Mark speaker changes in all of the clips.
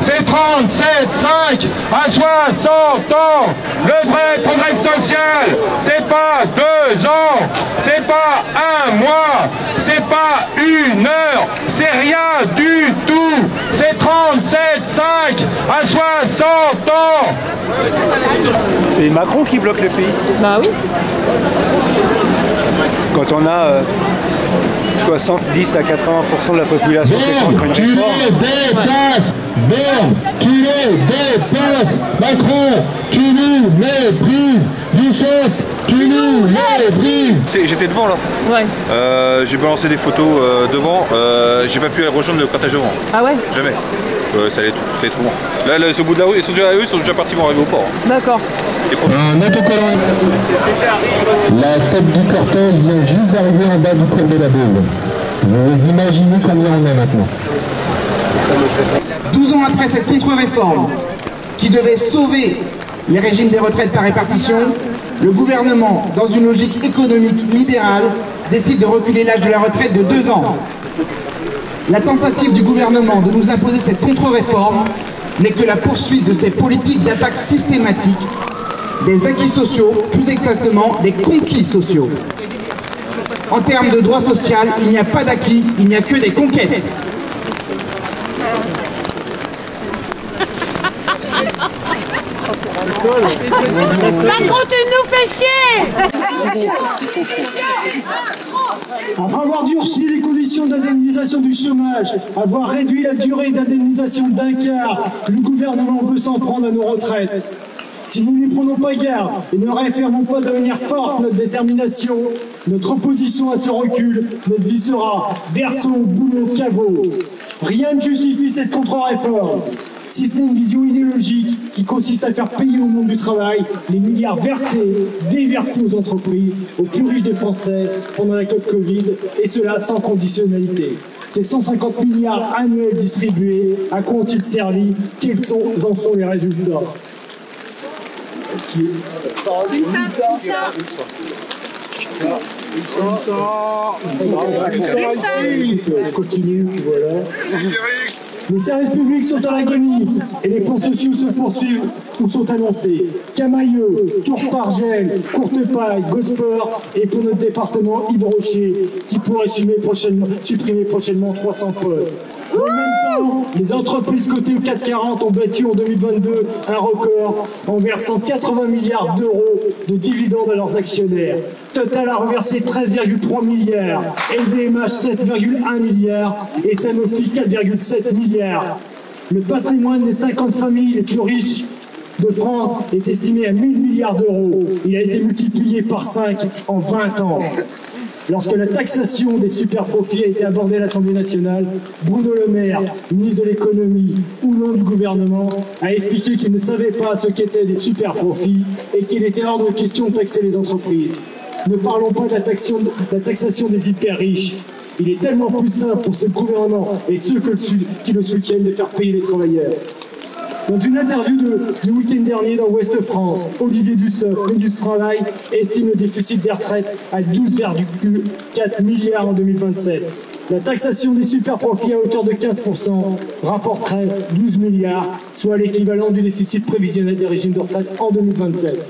Speaker 1: c'est 37,5 à 60 ans. Le vrai progrès social, c'est pas 2 ans, c'est pas 1 mois, c'est pas 1 heure, c'est rien du tout. C'est 37,5 à 60 ans.
Speaker 2: C'est Macron qui bloque le pays.
Speaker 3: Bah oui.
Speaker 2: Quand on a 70 à 80% de la population qui est contre une
Speaker 1: Tu
Speaker 2: réforme.
Speaker 1: le dépasses. Borne, tu le dépasses. Macron, tu nous méprises. Dussopt, tu nous méprises.
Speaker 4: J'étais devant là.
Speaker 3: Ouais.
Speaker 4: J'ai balancé des photos devant. J'ai pas pu rejoindre le cortège devant.
Speaker 3: Ah ouais?
Speaker 4: Jamais. C'est trop loin. Là, ce bout de la rue, ils sont déjà partis, vont arriver au port.
Speaker 3: D'accord.
Speaker 1: Un autocollant. La tête du cortège vient juste d'arriver en bas du cours de la Baume. Vous imaginez combien on est maintenant?
Speaker 5: 12 ans après cette contre-réforme qui devait sauver les régimes des retraites par répartition, le gouvernement, dans une logique économique libérale, décide de reculer l'âge de la retraite de 2 ans. La tentative du gouvernement de nous imposer cette contre-réforme n'est que la poursuite de ces politiques d'attaque systématique des acquis sociaux, plus exactement des conquis sociaux. En termes de droit social, il n'y a pas d'acquis, il n'y a que des conquêtes.
Speaker 6: Macron, tu nous fais chier!
Speaker 7: Après avoir durci les conditions d'indemnisation du chômage, avoir réduit la durée d'indemnisation d'un quart, le gouvernement veut s'en prendre à nos retraites. Si nous n'y prenons pas garde et ne réaffirmons pas de manière forte notre détermination, notre opposition à ce recul, notre vie sera berceau, boulot, caveau. Rien ne justifie cette contre-réforme, si ce n'est une vision idéologique qui consiste à faire payer au monde du travail les milliards versés, déversés aux entreprises, aux plus riches des Français pendant la Covid, et cela sans conditionnalité. Ces 150 milliards annuels distribués, à quoi ont-ils servi? Quels en sont les résultats? Je continue, voilà. Les services publics sont à l'agonie et les plans sociaux se poursuivent ou sont annoncés. Camailleux, Tourpargel, Courtepaille, Gosport et pour notre département Yves Rocher qui pourrait supprimer prochainement 300 postes. Dans le même temps, les entreprises cotées au 440 ont battu en 2022 un record en versant 80 milliards d'euros de dividendes à leurs actionnaires. Total a reversé 13,3 milliards, LVMH 7,1 milliards et Sanofi 4,7 milliards. Le patrimoine des 50 familles les plus riches de France est estimé à 1000 milliards d'euros. Il a été multiplié par 5 en 20 ans. Lorsque la taxation des super-profits a été abordée à l'Assemblée nationale, Bruno Le Maire, ministre de l'économie ou non du gouvernement, a expliqué qu'il ne savait pas ce qu'étaient des super-profits et qu'il était hors de question de taxer les entreprises. Ne parlons pas de la taxation des hyper-riches. Il est tellement plus simple pour ce gouvernement et ceux qui le soutiennent de faire payer les travailleurs. Dans une interview le week-end dernier dans Ouest France, Olivier Dussopt, ministre du Travail, estime le déficit des retraites à 12,4 milliards en 2027. La taxation des super-profits à hauteur de 15% rapporterait 12 milliards, soit l'équivalent du déficit prévisionnel des régimes de retraite en 2027.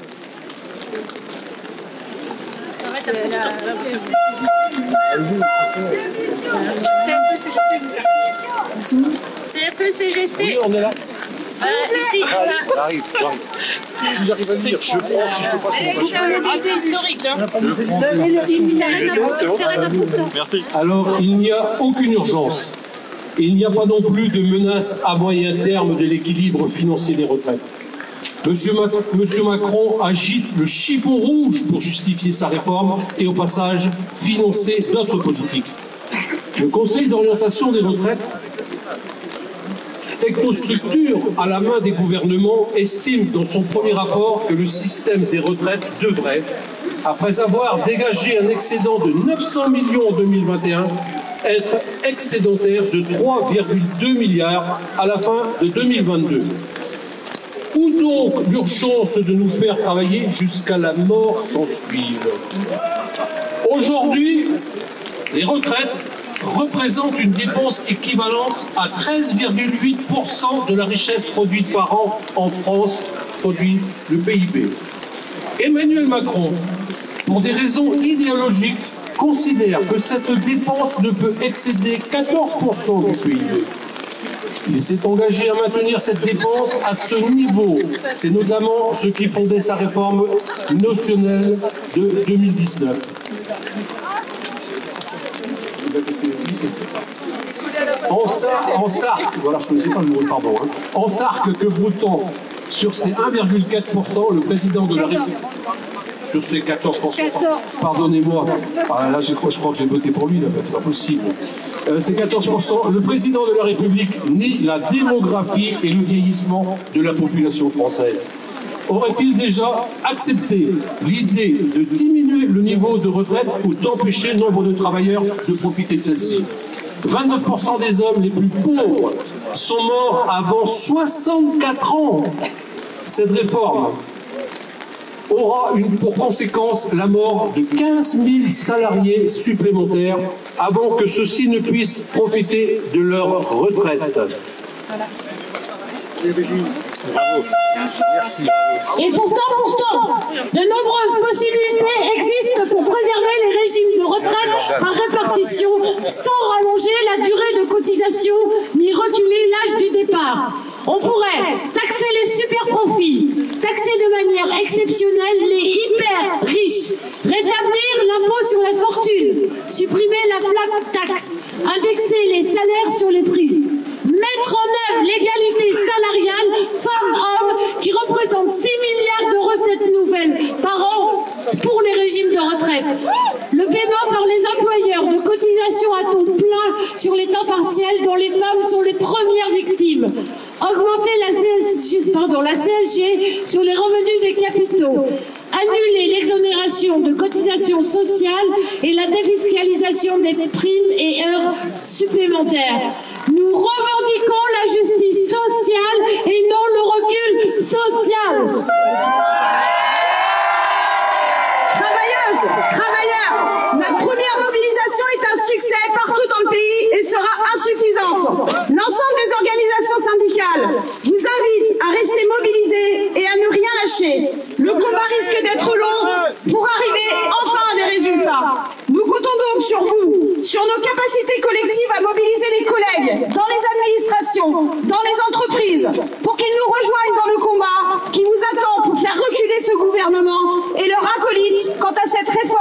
Speaker 6: C'est un peu CGC.
Speaker 8: Oui, on est là.
Speaker 6: Ici, là.
Speaker 8: Arrive. Si j'arrive à venir, je prends.
Speaker 6: C'est historique, hein.
Speaker 8: Merci.
Speaker 9: Alors, il n'y a aucune urgence. Il n'y a pas non plus de menace à moyen terme de l'équilibre financier des retraites. Monsieur Macron agite le chiffon rouge pour justifier sa réforme et au passage financer d'autres politiques. Le Conseil d'orientation des retraites, technostructure à la main des gouvernements, estime dans son premier rapport que le système des retraites devrait, après avoir dégagé un excédent de 900 millions en 2021, être excédentaire de 3,2 milliards à la fin de 2022. Où donc l'urgence de nous faire travailler jusqu'à la mort s'en suive? Aujourd'hui, les retraites représente une dépense équivalente à 13,8% de la richesse produite par an en France, produit le PIB. Emmanuel Macron, pour des raisons idéologiques, considère que cette dépense ne peut excéder 14% du PIB. Il s'est engagé à maintenir cette dépense à ce niveau. C'est notamment ce qui fondait sa réforme notionnelle de 2019. En Sark, voilà, je ne connaissais pas le mot, pardon. En Sark que Breton, sur ces 1,4%, le président de la République. Sur ces 14%, pardonnez-moi. Ah, là, je crois que j'ai voté pour lui, là, c'est pas possible. Ces 14%, le président de la République nie la démographie et le vieillissement de la population française. Aurait-il déjà accepté l'idée de diminuer le niveau de retraite ou d'empêcher nombre de travailleurs de profiter de celle-ci? 29% des hommes les plus pauvres sont morts avant 64 ans. Cette réforme aura pour conséquence la mort de 15 000 salariés supplémentaires avant que ceux-ci ne puissent profiter de leur retraite.
Speaker 4: Bravo. Merci.
Speaker 6: Et pourtant, de nombreuses possibilités existent pour préserver les régimes de retraite par répartition sans rallonger la durée de cotisation ni reculer l'âge du départ. On pourrait taxer les super profits, taxer de manière exceptionnelle les hyper riches, rétablir l'impôt sur la fortune, supprimer la flat tax, indexer les salaires sur les prix, mettre en œuvre l'égalité salariale femmes-hommes qui représente 6 milliards de recettes nouvelles par an pour les régimes de retraite. Le paiement par les employeurs de cotisations à taux plein sur les temps partiels dont les femmes sont les premières victimes. Augmenter la CSG sur les revenus des capitaux. Annuler l'exonération de cotisations sociales et la défiscalisation des primes et heures supplémentaires. Nous revendiquons la justice sociale et non le recul social.
Speaker 3: Travailleurs, notre première mobilisation est un succès partout dans le pays et sera insuffisante. L'ensemble des organisations syndicales vous invitent à rester mobilisés et à ne rien lâcher. Le combat risque d'être long pour arriver enfin à des résultats. Nous comptons donc sur vous, sur nos capacités collectives à mobiliser les collègues dans les administrations, dans les entreprises, pour qu'ils nous rejoignent dans le combat qui vous attend pour faire reculer ce gouvernement et leur acolyte quant à cette réforme.